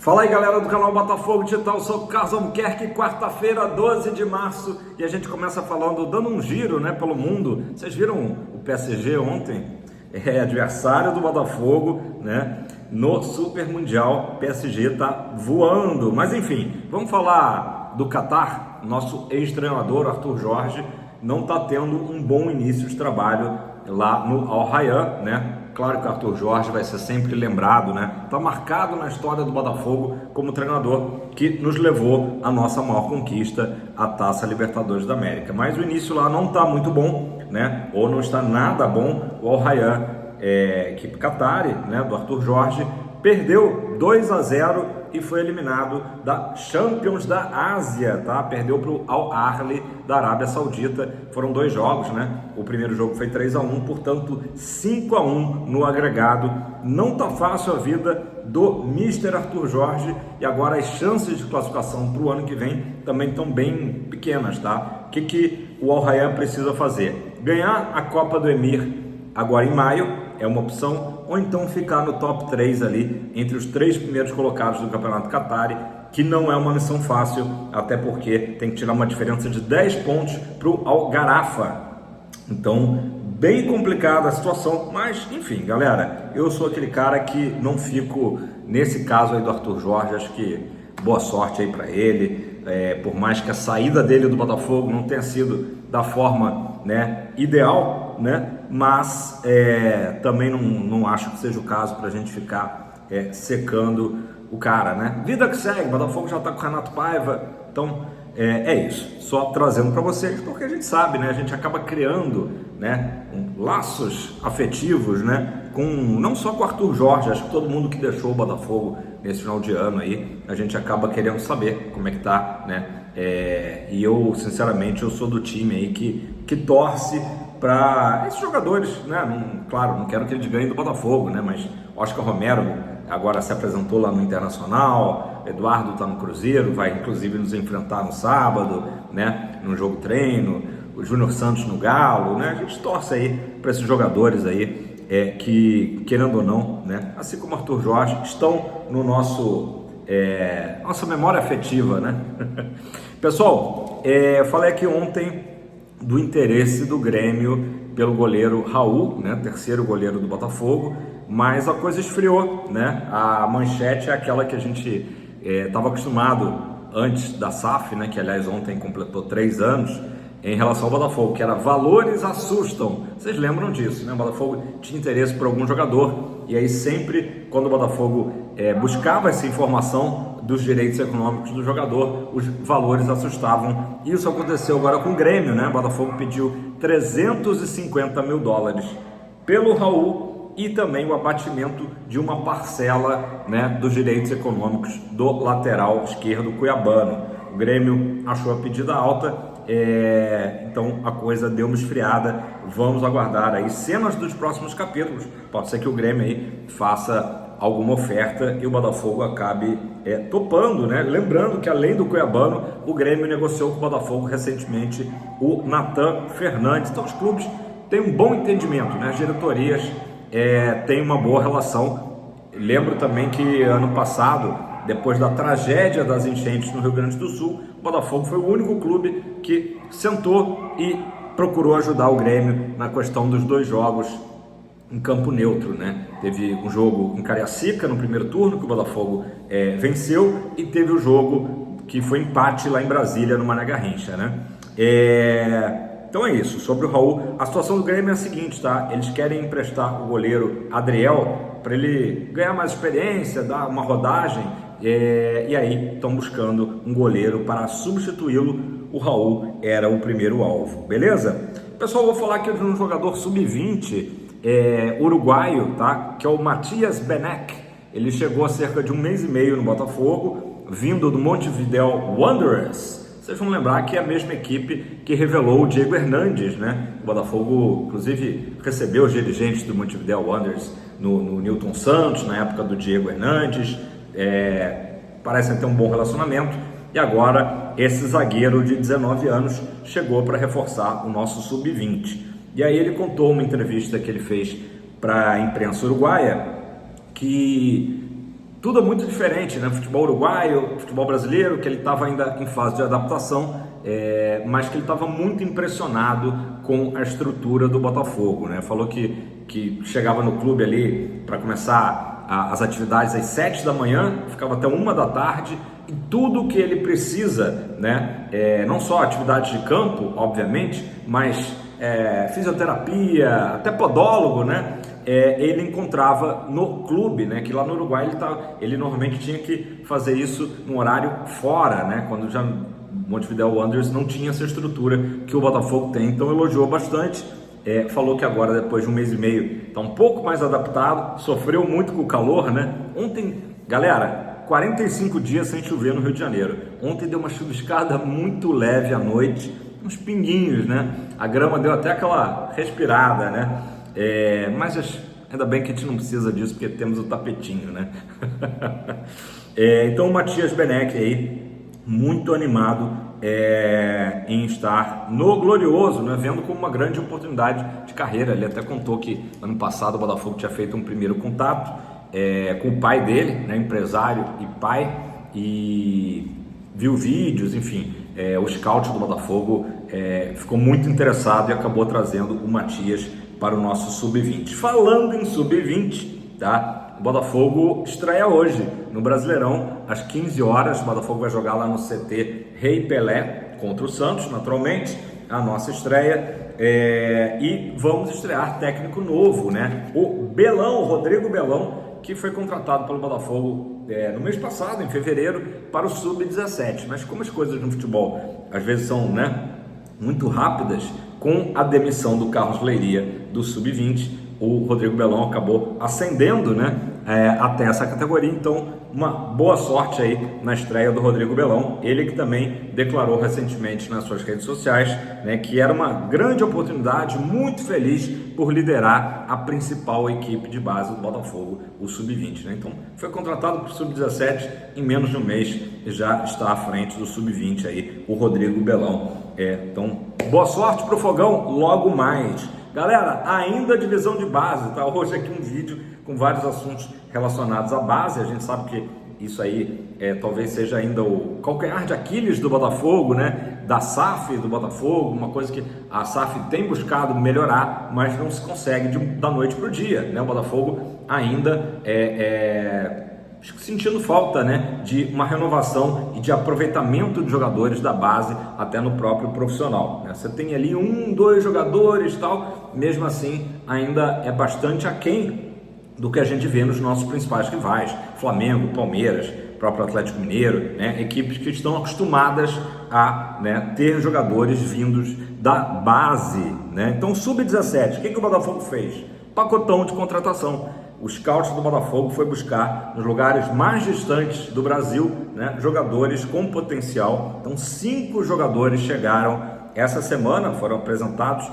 Fala aí, galera do canal Botafogo Digital, eu sou o Carlos Albuquerque, quarta-feira, 12 de março, e a gente começa falando, dando um giro, né, pelo mundo. Vocês viram o PSG ontem? É adversário do Botafogo, né, no Super Mundial. PSG tá voando, mas enfim, vamos falar do Catar. Nosso ex-treinador, Arthur Jorge, não tá tendo um bom início de trabalho lá no Al Rayyan, né? Claro que o Arthur Jorge vai ser sempre lembrado, né? Tá marcado na história do Botafogo como treinador que nos levou à nossa maior conquista, a Taça Libertadores da América. Mas o início lá não tá muito bom, né? Ou não está nada bom. O Al Rayyan, equipe Qatari, né? Do Arthur Jorge, perdeu 2-0 e foi eliminado da Champions da Ásia, tá? Perdeu para o Al Ahly da Arábia Saudita. Foram 2 jogos, né? O primeiro jogo foi 3-1, portanto 5-1 no agregado. Não tá fácil a vida do Mr. Arthur Jorge, e agora as chances de classificação para o ano que vem também estão bem pequenas, tá? O que o Al Rayyan precisa fazer? Ganhar a Copa do Emir agora em maio é uma opção, ou então ficar no top 3 ali, entre os 3 primeiros colocados do Campeonato Qatari, que não é uma missão fácil, até porque tem que tirar uma diferença de 10 pontos para o Al Gharafa. Então, bem complicada a situação, mas enfim, galera, eu sou aquele cara que não fico, nesse caso aí do Arthur Jorge, acho que boa sorte aí para ele, por mais que a saída dele do Botafogo não tenha sido da forma, né, ideal, né, mas também não acho que seja o caso para a gente ficar secando o cara, né? Vida que segue, o Botafogo já está com o Renato Paiva, então é isso. Só trazendo para vocês, porque a gente sabe, né? A gente acaba criando, né, laços afetivos, né? Não só com o Arthur Jorge, acho que todo mundo que deixou o Botafogo nesse final de ano aí, a gente acaba querendo saber como é que tá, né? E eu, sinceramente, eu sou do time aí que torce para esses jogadores, né? Claro, não quero que eles ganhem do Botafogo, né? Mas Oscar Romero agora se apresentou lá no Internacional, Eduardo está no Cruzeiro, vai inclusive nos enfrentar no sábado, né? No jogo treino, o Júnior Santos no Galo, né? A gente torce aí para esses jogadores aí que, querendo ou não, né? Assim como Arthur Jorge, estão no nossa memória afetiva, né? Pessoal, eu falei aqui ontem do interesse do Grêmio pelo goleiro Raul, né, terceiro goleiro do Botafogo, mas a coisa esfriou, né? A manchete é aquela que a gente estava acostumado antes da SAF, né, que aliás ontem completou 3 anos, em relação ao Botafogo, que era valores assustam. Vocês lembram disso, né? O Botafogo tinha interesse por algum jogador, e aí sempre quando o Botafogo buscava essa informação dos direitos econômicos do jogador, os valores assustavam. Isso aconteceu agora com o Grêmio, né? O Botafogo pediu 350 mil dólares pelo Raul e também o abatimento de uma parcela, né, dos direitos econômicos do lateral esquerdo cuiabano. O Grêmio achou a pedida alta, então a coisa deu uma esfriada. Vamos aguardar aí cenas dos próximos capítulos. Pode ser que o Grêmio aí faça alguma oferta e o Botafogo acabe topando, né? Lembrando que além do cuiabano, o Grêmio negociou com o Botafogo recentemente o Nathan Fernandes. Então os clubes têm um bom entendimento, né? As diretorias têm uma boa relação. Lembro também que ano passado, depois da tragédia das enchentes no Rio Grande do Sul, o Botafogo foi o único clube que sentou e procurou ajudar o Grêmio na questão dos 2 jogos em campo neutro, né? Teve um jogo em Cariacica no primeiro turno que o Botafogo venceu, e teve o jogo que foi empate lá em Brasília no Mané Garrincha, né? Então é isso. Sobre o Raul, a situação do Grêmio é a seguinte, tá? Eles querem emprestar o goleiro Adriel para ele ganhar mais experiência, dar uma rodagem, e aí estão buscando um goleiro para substituí-lo. O Raul era o primeiro alvo, beleza? Pessoal, vou falar aqui de um jogador sub-20 uruguaio, tá? Que é o Matias Benek. Ele chegou há cerca de 1 mês e meio no Botafogo, vindo do Montevideo Wanderers. Vocês vão lembrar que é a mesma equipe que revelou o Diego Hernandes, né? O Botafogo, inclusive, recebeu os dirigentes do Montevideo Wanderers no Newton Santos, na época do Diego Hernandes. Parecem ter um bom relacionamento. E agora esse zagueiro de 19 anos chegou para reforçar o nosso sub-20. E aí ele contou uma entrevista que ele fez para a imprensa uruguaia que tudo é muito diferente, né? Futebol uruguaio, futebol brasileiro, que ele estava ainda em fase de adaptação, mas que ele estava muito impressionado com a estrutura do Botafogo, né? Falou que chegava no clube ali para começar as atividades às 7 da manhã, ficava até 1 da tarde, e tudo que ele precisa, né? Não só atividades de campo, obviamente, mas fisioterapia, até podólogo, né? Ele encontrava no clube, né? Que lá no Uruguai ele normalmente tinha que fazer isso num horário fora, né? Quando já Montevideo Wanderers não tinha essa estrutura que o Botafogo tem, então elogiou bastante. Falou que agora, depois de 1 mês e meio, está um pouco mais adaptado, sofreu muito com o calor, né? Ontem, galera, 45 dias sem chover no Rio de Janeiro. Ontem deu uma chuviscada muito leve à noite, uns pinguinhos, né? A grama deu até aquela respirada, né? Mas ainda bem que a gente não precisa disso, porque temos o tapetinho, né? Então o Matias Beneck aí, muito animado em estar no Glorioso, né? Vendo como uma grande oportunidade de carreira. Ele até contou que ano passado o Botafogo tinha feito um primeiro contato com o pai dele, né? Empresário e pai, e viu vídeos, enfim, o scout do Botafogo ficou muito interessado e acabou trazendo o Matias para o nosso Sub-20. Falando em Sub-20, tá? O Botafogo estreia hoje no Brasileirão, às 15 horas. O Botafogo vai jogar lá no CT Rei Pelé contra o Santos, naturalmente, a nossa estreia. E vamos estrear técnico novo, né? O Belão, Rodrigo Belão, que foi contratado pelo Botafogo no mês passado, em fevereiro, para o Sub-17. Mas como as coisas no futebol às vezes são, né, muito rápidas, com a demissão do Carlos Leiria do Sub-20, o Rodrigo Belão acabou ascendendo, né, até essa categoria. Então, uma boa sorte aí na estreia do Rodrigo Belão. Ele que também declarou recentemente nas suas redes sociais, né, que era uma grande oportunidade, muito feliz por liderar a principal equipe de base do Botafogo, o Sub-20, né? Então, foi contratado para o Sub-17, em menos de um mês já está à frente do Sub-20 aí, o Rodrigo Belão. Então, boa sorte para o Fogão logo mais. Galera, ainda a divisão de base, tá? Hoje aqui um vídeo com vários assuntos relacionados à base. A gente sabe que isso aí talvez seja ainda o calcanhar de Aquiles do Botafogo, né? Da SAF do Botafogo, uma coisa que a SAF tem buscado melhorar, mas não se consegue da noite para o dia, né? O Botafogo ainda sentindo falta, né, de uma renovação e de aproveitamento de jogadores da base até no próprio profissional, né? Você tem ali 1, 2 jogadores e tal, mesmo assim ainda é bastante aquém do que a gente vê nos nossos principais rivais, Flamengo, Palmeiras, próprio Atlético Mineiro, né? Equipes que estão acostumadas a, né, ter jogadores vindos da base, né? Então, Sub-17, o que o Botafogo fez? Pacotão de contratação. O scout do Botafogo foi buscar nos lugares mais distantes do Brasil, né, jogadores com potencial. Então, 5 jogadores chegaram essa semana, foram apresentados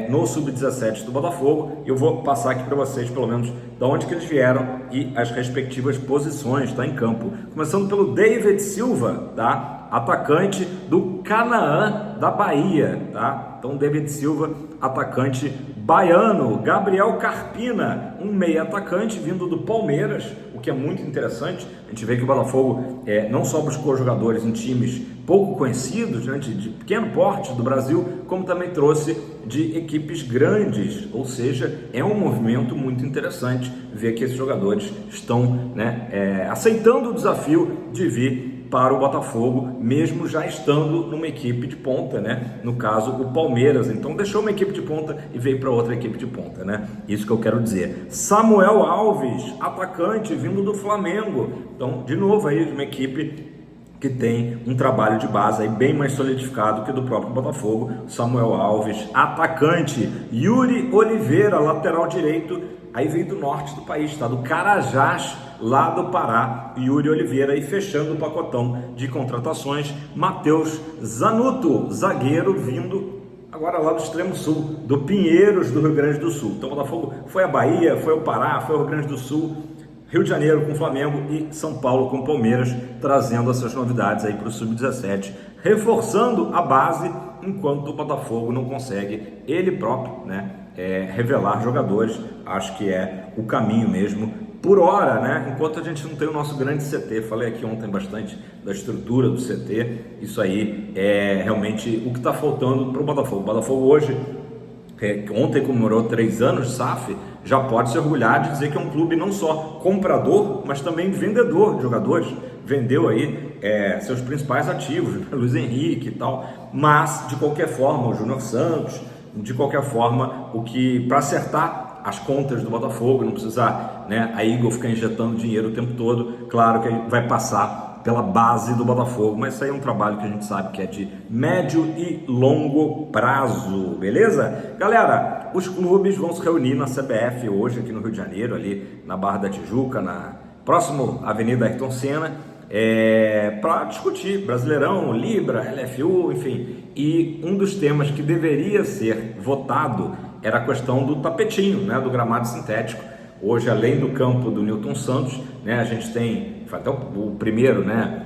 no Sub-17 do Botafogo. Eu vou passar aqui para vocês, pelo menos, de onde que eles vieram e as respectivas posições, tá, em campo. Começando pelo David Silva, tá? Atacante do Canaã da Bahia, tá? Então, David Silva, atacante baiano. Gabriel Carpina, um meia atacante vindo do Palmeiras, o que é muito interessante. A gente vê que o Botafogo não só buscou jogadores em times pouco conhecidos, né, de pequeno porte do Brasil, como também trouxe de equipes grandes, ou seja, é um movimento muito interessante ver que esses jogadores estão, né, aceitando o desafio de vir para o Botafogo, mesmo já estando numa equipe de ponta, né? No caso, o Palmeiras. Então, deixou uma equipe de ponta e veio para outra equipe de ponta, né? Isso que eu quero dizer. Samuel Alves, atacante, vindo do Flamengo. Então, de novo aí, uma equipe que tem um trabalho de base aí bem mais solidificado que do próprio Botafogo. Samuel Alves, atacante. Yuri Oliveira, lateral direito, aí veio do norte do país, tá? Do Carajás, lá do Pará. Yuri Oliveira. E fechando o pacotão de contratações, Matheus Zanuto, zagueiro, vindo agora lá do extremo sul, do Pinheiros, do Rio Grande do Sul. Então o Botafogo foi a Bahia, foi o Pará, foi o Rio Grande do Sul, Rio de Janeiro com o Flamengo e São Paulo com o Palmeiras, trazendo essas novidades aí para o Sub-17, reforçando a base, enquanto o Botafogo não consegue ele próprio, né, revelar jogadores. Acho que é o caminho mesmo por hora, né? Enquanto a gente não tem o nosso grande CT. Falei aqui ontem bastante da estrutura do CT. Isso aí é realmente o que está faltando para o Botafogo. O Botafogo hoje, ontem comemorou 3 anos de SAF, já pode se orgulhar de dizer que é um clube não só comprador, mas também vendedor de jogadores. Vendeu aí seus principais ativos, Luiz Henrique e tal, mas de qualquer forma, o Júnior Santos, de qualquer forma, o que para acertar as contas do Botafogo, não precisar, né, a Eagle ficar injetando dinheiro o tempo todo, claro que vai passar pela base do Botafogo, mas isso aí é um trabalho que a gente sabe que é de médio e longo prazo, beleza? Galera, os clubes vão se reunir na CBF hoje aqui no Rio de Janeiro, ali na Barra da Tijuca, na próximo Avenida Ayrton Senna, para discutir Brasileirão, Libra, LFU, enfim. E um dos temas que deveria ser votado era a questão do tapetinho, né, do gramado sintético. Hoje, além do campo do Newton Santos, né, a gente tem até o primeiro, né,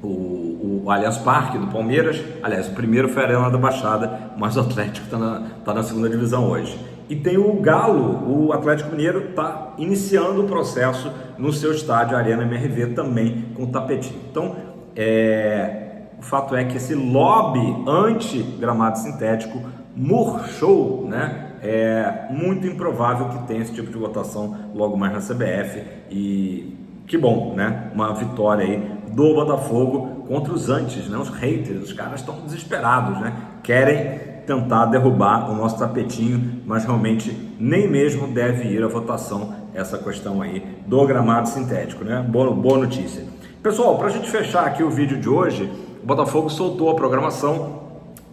o Allianz Parque do Palmeiras. Aliás, o primeiro foi a Arena da Baixada, mas o Atlético está na segunda divisão hoje. E tem o Galo, o Atlético Mineiro está iniciando o processo no seu estádio Arena MRV também com tapetinho. Então, o fato é que esse lobby anti-gramado sintético murchou, né? É muito improvável que tenha esse tipo de votação logo mais na CBF e que bom, né? Uma vitória aí do Botafogo contra os antes, né? Os haters, os caras estão desesperados, né? Querem tentar derrubar o nosso tapetinho, mas realmente nem mesmo deve ir à votação essa questão aí do gramado sintético, né? Boa notícia. Pessoal, para a gente fechar aqui o vídeo de hoje, o Botafogo soltou a programação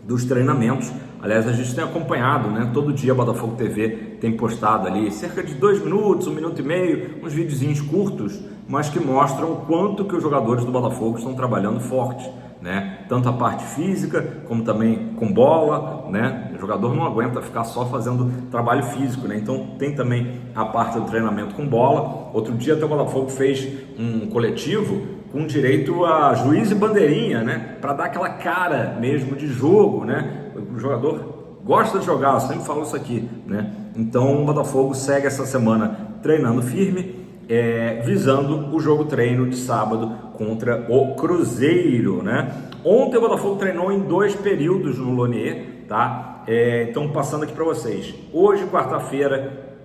dos treinamentos. Aliás, a gente tem acompanhado, né? Todo dia a Botafogo TV tem postado ali cerca de 2 minutos, 1 minuto e meio, uns videozinhos curtos, mas que mostram o quanto que os jogadores do Botafogo estão trabalhando forte, né? Tanto a parte física, como também com bola, né? O jogador não aguenta ficar só fazendo trabalho físico, né? Então tem também a parte do treinamento com bola. Outro dia até o Botafogo fez um coletivo com direito a juiz e bandeirinha, né? Para dar aquela cara mesmo de jogo, né? O jogador gosta de jogar, eu sempre falo isso aqui, né? Então o Botafogo segue essa semana treinando firme, visando o jogo treino de sábado contra o Cruzeiro, né? Ontem o Botafogo treinou em 2 períodos no Lonier, tá? Então passando aqui para vocês, hoje quarta-feira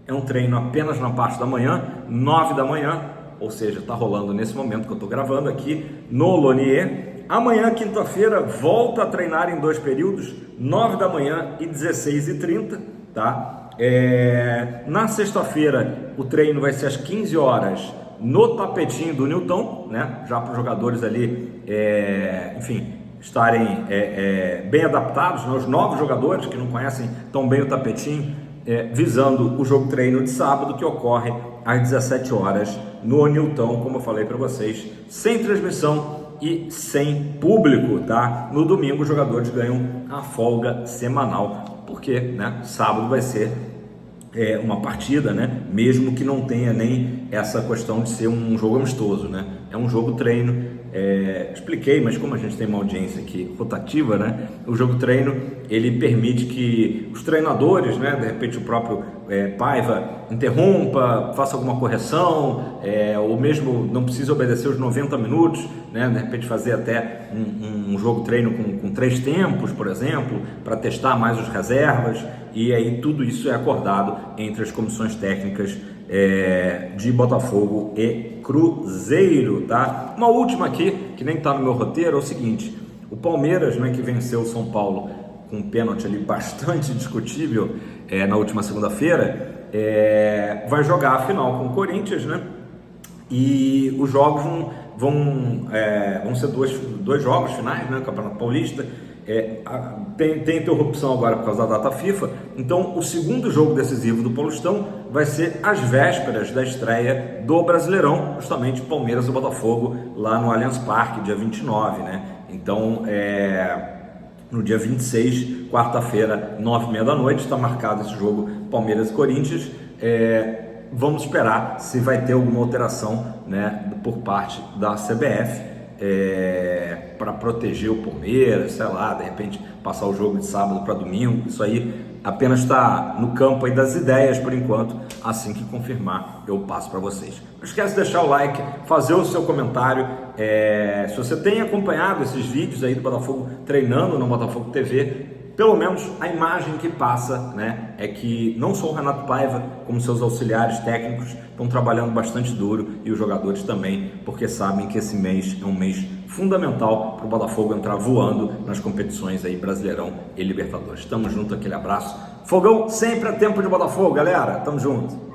é um treino apenas na parte da manhã, 9 da manhã, ou seja, está rolando nesse momento que eu estou gravando aqui no Lonier. Amanhã, quinta-feira, volta a treinar em 2 períodos, 9 da manhã e 16h30, tá? Na sexta-feira, o treino vai ser às 15 horas no tapetinho do Newton, né? Já para os jogadores ali, enfim, estarem bem adaptados, né? Os novos jogadores que não conhecem tão bem o tapetinho, visando o jogo treino de sábado, que ocorre às 17 horas no Newton, como eu falei para vocês, sem transmissão e sem público, tá? No domingo os jogadores ganham a folga semanal, porque, né, sábado vai ser uma partida, né? Mesmo que não tenha nem essa questão de ser um jogo amistoso, né? É um jogo treino. Expliquei, mas como a gente tem uma audiência aqui rotativa, né? O jogo treino, ele permite que os treinadores, né? De repente o próprio Paiva interrompa, faça alguma correção, ou mesmo não precisa obedecer os 90 minutos, né? De repente fazer até um jogo treino com 3 tempos, por exemplo, para testar mais os reservas, e aí tudo isso é acordado entre as comissões técnicas de Botafogo e Cruzeiro, tá? Uma última aqui, que nem tá no meu roteiro, é o seguinte: o Palmeiras, né, que venceu o São Paulo com um pênalti ali bastante discutível na última segunda-feira, vai jogar a final com o Corinthians, né? E os jogos vão ser dois jogos finais, né? Campeonato Paulista. Tem interrupção agora por causa da data FIFA. Então o segundo jogo decisivo do Paulistão vai ser às vésperas da estreia do Brasileirão, justamente Palmeiras e Botafogo lá no Allianz Parque, dia 29, né? Então no dia 26, quarta-feira, 9h30 da noite, está marcado esse jogo Palmeiras e Corinthians. Vamos esperar se vai ter alguma alteração, né, por parte da CBF, para proteger o Palmeiras, sei lá, de repente passar o jogo de sábado para domingo. Isso aí apenas está no campo aí das ideias por enquanto. Assim que confirmar, eu passo para vocês. Não esquece de deixar o like, fazer o seu comentário. Se você tem acompanhado esses vídeos aí do Botafogo treinando no Botafogo TV, pelo menos a imagem que passa, né, é que não só o Renato Paiva, como seus auxiliares técnicos estão trabalhando bastante duro, e os jogadores também, porque sabem que esse mês é um mês fundamental para o Botafogo entrar voando nas competições aí Brasileirão e Libertadores. Tamo junto, aquele abraço. Fogão sempre é tempo de Botafogo, galera. Tamo junto.